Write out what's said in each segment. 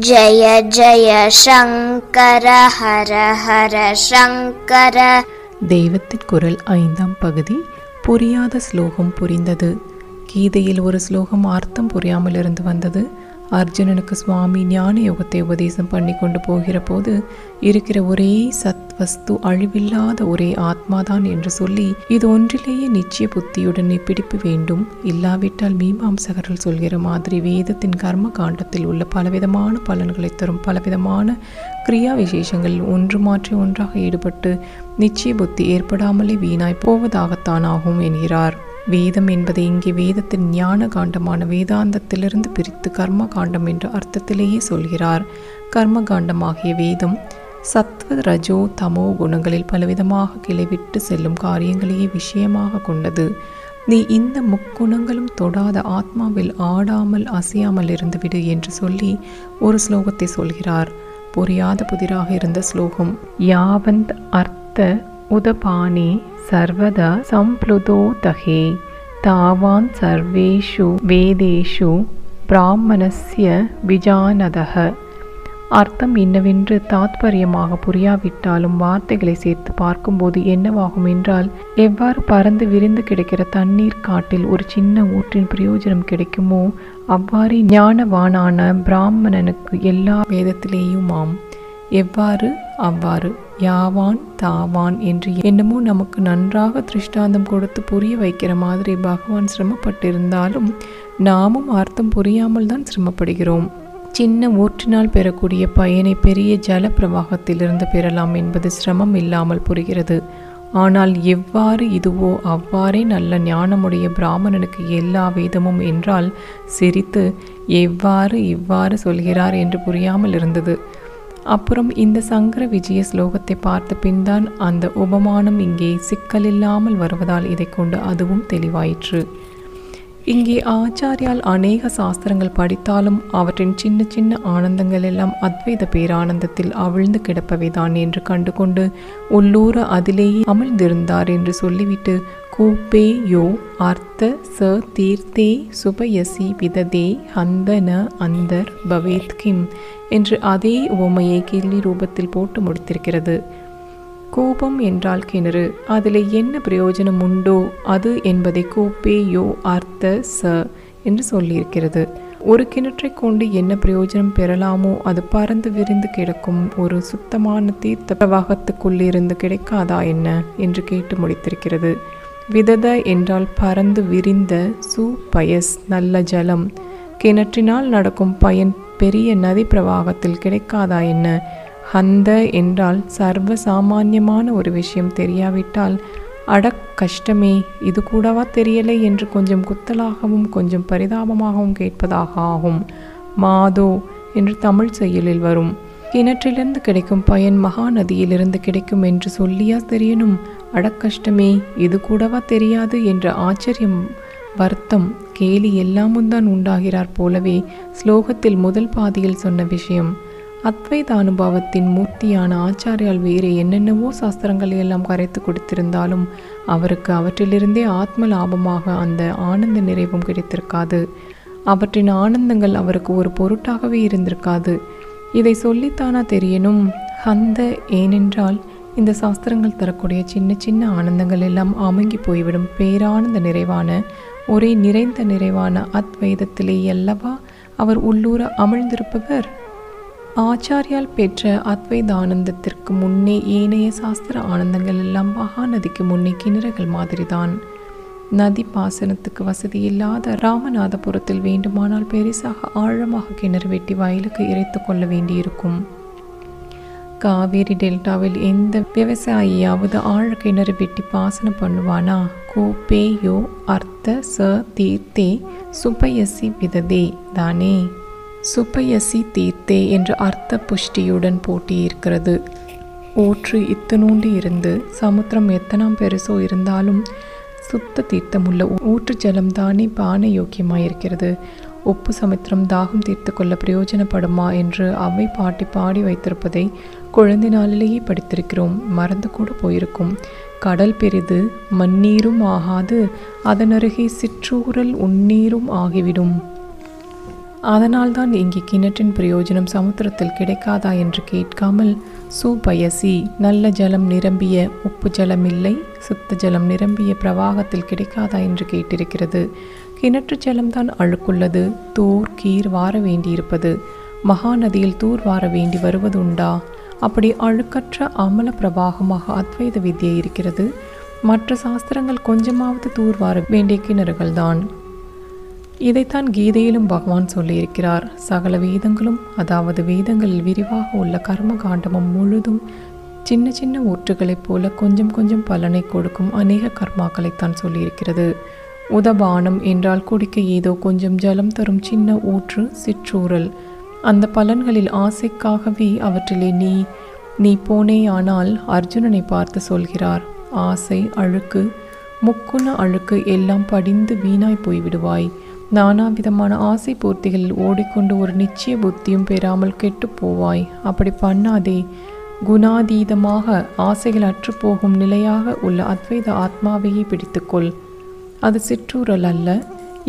ஜய ஜய சங்கர ஹர ஹர சங்கர. தெய்வத்தின் குரல் 5ஆம் பகுதி. புரியாத ஸ்லோகம் புரிந்தது. கீதையில் ஒரு ஸ்லோகம் அர்த்தம் புரியாமல் இருந்து வந்தது. அர்ஜுனனுக்கு சுவாமி ஞான யோகத்தை உபதேசம் பண்ணி கொண்டு போகிற போது இருக்கிற ஒரே சத் வஸ்து அழிவில்லாத ஒரே ஆத்மாதான் என்று சொல்லி, இது ஒன்றிலேயே நிச்சய புத்தியுடன் நீ பிடிப்பு வேண்டும், இல்லாவிட்டால் மீமாம்சகர்கள் சொல்கிற மாதிரி வேதத்தின் கர்ம காண்டத்தில் உள்ள பலவிதமான பலன்களை தரும் பலவிதமான கிரியா விசேஷங்கள் ஒன்று மாற்றி ஒன்றாக ஈடுபட்டு நிச்சய புத்தி ஏற்படாமலே வீணாய் போவதாகத்தான் ஆகும் என்கிறார். வேதம் என்பதை இங்கே வேதத்தின் ஞான காண்டமான வேதாந்தத்திலிருந்து பிரித்து கர்ம காண்டம் என்ற அர்த்தத்திலேயே சொல்கிறார். கர்ம காண்டமாகிய வேதம் சத்வ ரஜோ தமோ குணங்களில் பலவிதமாக கிளைவிட்டு செல்லும் காரியங்களையே விஷயமாக கொண்டது. நீ இந்த முக்குணங்களும் தொடாத ஆத்மாவில் ஆடாமல் அசையாமல் இருந்து விடு என்று சொல்லி ஒரு ஸ்லோகத்தை சொல்கிறார். புரியாத புதிராக இருந்த ஸ்லோகம். யாவந்த் அர்த்த உதபானே சர்வதா சம்ப்ளுதோ தகே தாவான் சர்வேஷு வேதேஷு பிராமணஸ்ய விஜானதஹ. அர்த்தம் என்னவென்று தாத்பரியமாக புரியாவிட்டாலும் வார்த்தைகளை சேர்த்து பார்க்கும்போது என்னவாகும் என்றால், எவ்வாறு பறந்து விரிந்து கிடைக்கிற தண்ணீர் காட்டில் ஒரு சின்ன ஊற்றின் பிரயோஜனம் கிடைக்குமோ அவ்வாறு ஞானவானான பிராமணனுக்கு எல்லா வேதத்திலேயுமாம். எவ்வாறு? அவ்வாறு. யாவான் தாவான் என்று என்னமோ நமக்கு நன்றாக திருஷ்டாந்தம் கொடுத்து புரிய வைக்கிற மாதிரி பகவான் சிரமப்பட்டிருந்தாலும் நாமும் அர்த்தம் புரியாமல் தான் சிரமப்படுகிறோம். சின்ன ஊற்றினால் பெறக்கூடிய பயனை பெரிய ஜல பிரவாகத்திலிருந்து பெறலாம் என்பது சிரமம் இல்லாமல் புரிகிறது. ஆனால் எவ்வாறு இதுவோ அவ்வாறே நல்ல ஞானமுடைய பிராமணனுக்கு எல்லா வேதமும் என்றால் சிரித்து எவ்வாறு இவ்வாறு சொல்கிறார் என்று புரியாமல் இருந்தது. அப்புறம் இந்த சங்கர விஜய ஸ்லோகத்தை பார்த்த பின்தான் அந்த உபமானம் இங்கே சிக்கலில்லாமல் வருவதால் இதை கொண்டு அதுவும் தெளிவாயிற்று. இங்கே ஆச்சாரியால் அநேக சாஸ்திரங்கள் படித்தாலும் அவற்றின் சின்ன சின்ன ஆனந்தங்கள் எல்லாம் அத்வைத பேரானந்தத்தில் அவிழ்ந்து கிடப்பவைதான் என்று கண்டுகொண்டு உள்ளூர அதிலேயே அமிழ்ந்திருந்தார் என்று சொல்லிவிட்டு கூப்பே யோ அர்த்த ச தீர்த்தே சுபயசி விததே ஹந்தன அந்தர் பவேத் கிம் என்று அதே உவமையை கேள்வி ரூபத்தில் போட்டு முடித்திருக்கிறது. கோபம் என்றால் கிணறு, அதில் என்ன பிரயோஜனம் உண்டோ அது என்பதை கூப்பே யோ அர்த்த ச என்று சொல்லியிருக்கிறது. ஒரு கிணற்றை கொண்டு என்ன பிரயோஜனம் பெறலாமோ அது பறந்து விரிந்து கிடக்கும் ஒரு சுத்தமான தீர்த்த பிரவாகத்துக்குள்ளிருந்து கிடைக்காதா என்ன என்று கேட்டு முடித்திருக்கிறது. விதத என்றால் பறந்து விரிந்த, சுபயஸ் நல்ல ஜலம், கிணற்றினால் நடக்கும் பயன் பெரிய நதி பிரவாகத்தில் கிடைக்காதா என்ன. ஹந்த என்றால் சர்வ சாமான்யமான ஒரு விஷயம் தெரியாவிட்டால் அடக் கஷ்டமே, இது கூடவா தெரியலை என்று கொஞ்சம் குத்தலாகவும் கொஞ்சம் பரிதாபமாகவும் கேட்பதாக ஆகும். மாதோ என்று தமிழ் செயலில் வரும். கிணற்றிலிருந்து கிடைக்கும் பயன் மகா நதியிலிருந்து கிடைக்கும் என்று சொல்லியா தெரியணும். அடக்கஷ்டமே, இது கூடவா தெரியாது என்ற ஆச்சரியம் வருத்தம் கேலி எல்லாமும் தான் உண்டாகிறார் போலவே ஸ்லோகத்தில் முதல் பாதியில் சொன்ன விஷயம். அத்வைத அனுபவத்தின் மூர்த்தியான ஆச்சாரியால் வேறு என்னென்னவோ சாஸ்திரங்களை எல்லாம் கரைத்து கொடுத்திருந்தாலும் அவருக்கு அவற்றிலிருந்தே ஆத்ம லாபமாக அந்த ஆனந்த நிறைவும் கிடைத்திருக்காது. அவற்றின் ஆனந்தங்கள் அவருக்கு ஒரு பொருட்டாகவே இருந்திருக்காது. இதை சொல்லித்தானா தெரியணும். ஹந்த ஏனென்றால் இந்த சாஸ்திரங்கள் தரக்கூடிய சின்ன சின்ன ஆனந்தங்கள் எல்லாம் அமுங்கி போய்விடும் பேரானந்த நிறைவான ஒரே நிறைந்த நிறைவான அத்வைதத்திலே அல்லவா அவர் உள்ளூர அமிழ்ந்திருப்பவர். ஆச்சாரியால் பெற்ற அத்வைத ஆனந்தத்திற்கு முன்னே ஏனைய சாஸ்திர ஆனந்தங்கள் எல்லாம் மகாநதிக்கு முன்னே கிணறுகள் மாதிரிதான். நதி பாசனத்துக்கு வசதி இல்லாத ராமநாதபுரத்தில் வேண்டுமானால் பெரிசாக ஆழமாக கிணறு வெட்டி வயலுக்கு இறைத்து கொள்ள வேண்டியிருக்கும். காவேரி டெல்டாவில் எந்த விவசாயியாவது ஆழ கிணறு வெட்டி பாசனம் பண்ணுவானா? கோப்பே யோ அர்த்த ச தீர்த்தே சுபயசி விததே தானே. சுபயசி தீர்த்தே என்ற அர்த்த புஷ்டியுடன் போட்டியிருக்கிறது. ஊற்று இத்தனூண்டி இருந்து சமுத்திரம் எத்தனாம் பெருசோ இருந்தாலும் சுத்த தீர்த்தமுள்ள ஊற்று ஜலம் தானே பான யோக்கியமாயிருக்கிறது. உப்பு சமுத்திரம் தாகம் தீர்த்து கொள்ள பிரயோஜனப்படுமா என்று அவை பாட்டி பாடி வைத்திருப்பதை குழந்தை நாளிலேயே படித்திருக்கிறோம். மறந்து கூட போயிருக்கும். கடல் பெரிது, மண்ணீரும் ஆகாது, அதனருகே சிற்றூரல் உன்னீரும் ஆகிவிடும். அதனால்தான் இங்கே கிணற்றின் பிரயோஜனம் சமுத்திரத்தில் கிடைக்காதா என்று கேட்காமல் சுபயசி நல்ல ஜலம் நிரம்பிய உப்பு ஜலம் இல்லை, சுத்த ஜலம் நிரம்பிய பிரவாகத்தில் கிடைக்காதா என்று கேட்டிருக்கிறது. கிணற்று ஜலம்தான் அழுக்குள்ளது, தூர் கீர் வார வேண்டியிருப்பது. மகாநதியில் தூர் வார வேண்டி வருவதுண்டா? அப்படி அழுக்கற்ற அமல பிரவாகமாக அத்வைத வித்யை இருக்கிறது. மற்ற சாஸ்திரங்கள் கொஞ்சமாவது தூர் வார வேண்டிய கிணறுகள்தான். இதைத்தான் கீதையிலும் பகவான் சொல்லியிருக்கிறார். சகல வேதங்களும், அதாவது வேதங்களில் விரிவாக உள்ள கர்ம காண்டமும் முழுதும் சின்ன சின்ன ஊற்றுகளைப் போல கொஞ்சம் கொஞ்சம் பலனை கொடுக்கும் அநேக கர்மாக்களைத்தான் சொல்லியிருக்கிறது. உதபானம் என்றால் குடிக்க ஏதோ கொஞ்சம் ஜலம் தரும் சின்ன ஊற்று, சிற்றூரல். அந்த பலன்களில் ஆசைக்காகவே அவற்றிலே நீ போனேயானால் அர்ஜுனனை பார்த்து சொல்கிறார், ஆசை அழுக்கு, முக்குண அழுக்கு எல்லாம் படிந்து வீணாய் போய்விடுவாய். நானாவிதமான ஆசை பூர்த்திகளில் ஓடிக்கொண்டு ஒரு நிச்சய புத்தியும் பெறாமல் கெட்டு போவாய். அப்படி பண்ணாதே. குணாதீதமாக ஆசைகள் அற்றுப்போகும் நிலையாக உள்ள அத்வைத ஆத்மாவையே பிடித்துக்கொள். அது சிற்றூரல் அல்ல,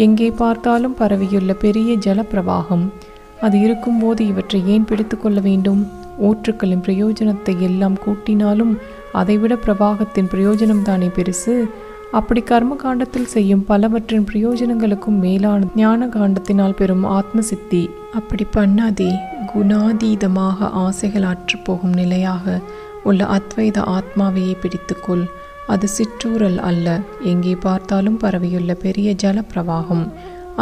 எங்கே பார்த்தாலும் பரவியுள்ள பெரிய ஜலப்பிரவாகம். அது இருக்கும்போது இவற்றை ஏன் பிடித்து கொள்ள வேண்டும்? ஊற்றுக்களின் பிரயோஜனத்தை எல்லாம் கூட்டினாலும் அதைவிட பிரவாகத்தின் பிரயோஜனம்தானே பெருசு. அப்படி கர்ம காண்டத்தில் செய்யும் பலவற்றின் பிரயோஜனங்களுக்கும் மேலான ஞான காண்டத்தினால் பெறும் ஆத்ம சித்தி. அப்படி பண்ணாதே. குணாதீதமாக ஆசைகள் அற்றுப்போகும் நிலையாக உள்ள அத்வைத ஆத்மாவையே பிடித்துக்கொள். அது சிற்றூரல் அல்ல, எங்கே பார்த்தாலும் பரவியுள்ள பெரிய ஜல பிரவாகம்.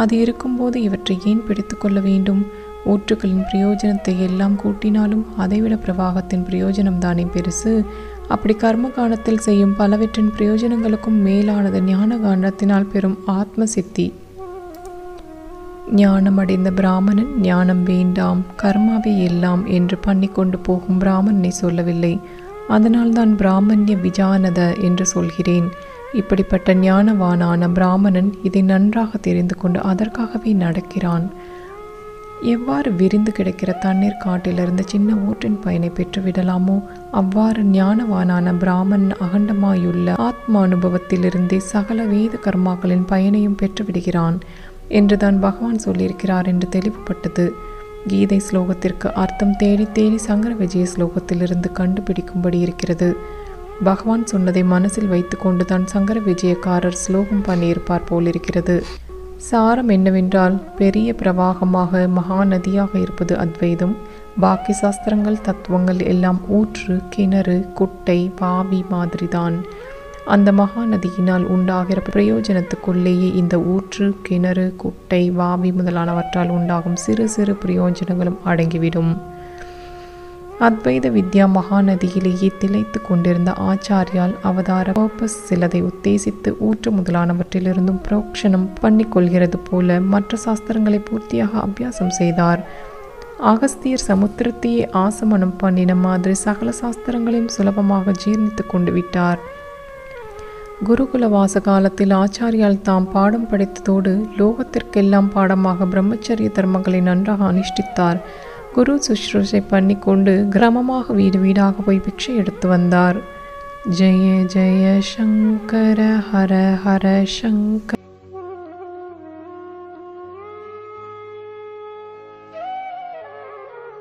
அது இருக்கும்போது இவற்றை ஏன் பிடித்து கொள்ள வேண்டும்? ஊற்றுக்களின் பிரயோஜனத்தை எல்லாம் கூட்டினாலும் அதைவிட பிரவாகத்தின் பிரயோஜனம்தானே பெருசு. அப்படி கர்ம காண்டத்தில் செய்யும் பலவற்றின் பிரயோஜனங்களுக்கும் மேலானது ஞான காண்டத்தினால் பெறும் ஆத்ம சித்தி. ஞானமடைந்த பிராமணன் ஞானம் வேண்டாம், கர்மாவே எல்லாம் என்று பண்ணி கொண்டு போகும் பிராமணனை சொல்லவில்லை. அதனால்தான் பிராமணிய விஜானத என்று சொல்கிறேன். இப்படிப்பட்ட ஞானவானான பிராமணன் இதை நன்றாக தெரிந்து கொண்டு அதற்காகவே நடக்கிறான். எவ்வாறு விரிந்து கிடக்கிற தண்ணீர் காட்டிலிருந்து சின்ன ஊற்றின் பயனை பெற்றுவிடலாமோ அவ்வாறு ஞானவானான பிராமணன் அகண்டமாயுள்ள ஆத்மானுபவத்திலிருந்தே சகல வேத கர்மாக்களின் பயனையும் பெற்றுவிடுகிறான் என்றுதான் பகவான் சொல்லியிருக்கிறார் என்று தெளிவுபட்டது. கீதை ஸ்லோகத்திற்கு அர்த்தம் தேடி தேடி சங்கர விஜய ஸ்லோகத்திலிருந்து கண்டுபிடிக்கும்படி இருக்கிறது. பகவான் சொன்னதை மனசில் வைத்து கொண்டுதான் சங்கர விஜயக்காரர் ஸ்லோகம் பண்ணியிருப்பார் போலிருக்கிறது. சாரம் என்னவென்றால், பெரிய பிரவாகமாக மகாநதியாக இருப்பது அத்வைதம். பாக்கி சாஸ்திரங்கள் தத்துவங்கள் எல்லாம் ஊற்று, கிணறு, குட்டை, பாவி மாதிரிதான். அந்த மகாநதியினால் உண்டாகிற பிரயோஜனத்துக்குள்ளேயே இந்த ஊற்று, கிணறு, குட்டை, வாவி முதலானவற்றால் உண்டாகும் சிறு சிறு பிரயோஜனங்களும் அடங்கிவிடும். அத்வைத வித்யா மகாநதியிலேயே திளைத்து கொண்டிருந்த ஆச்சாரியால் அவதார பர்பஸ் சிலதை உத்தேசித்து ஊற்று முதலானவற்றிலிருந்தும் புரோக்ஷனம் பண்ணிக்கொள்கிறது போல மற்ற சாஸ்திரங்களை பூர்த்தியாக அபியாசம் செய்தார். அகஸ்தியர் சமுத்திரத்தையே ஆசமனம் பண்ணின மாதிரி சகல சாஸ்திரங்களையும் சுலபமாக ஜீர்ணித்து கொண்டு விட்டார். குருகுல வாச காலத்தில் ஆச்சாரியால் தாம் பாடம் படித்ததோடு லோகத்திற்கெல்லாம் பாடமாக பிரம்மச்சரிய தர்மங்களை நன்றாக அனுஷ்டித்தார். குரு சுஷ்ரூஷை பண்ணி கொண்டு கிராமமாக வீடு வீடாக போய் பிக்ஷை எடுத்து வந்தார். ஜெய ஜெய சங்கர ஹர ஹர சங்கர.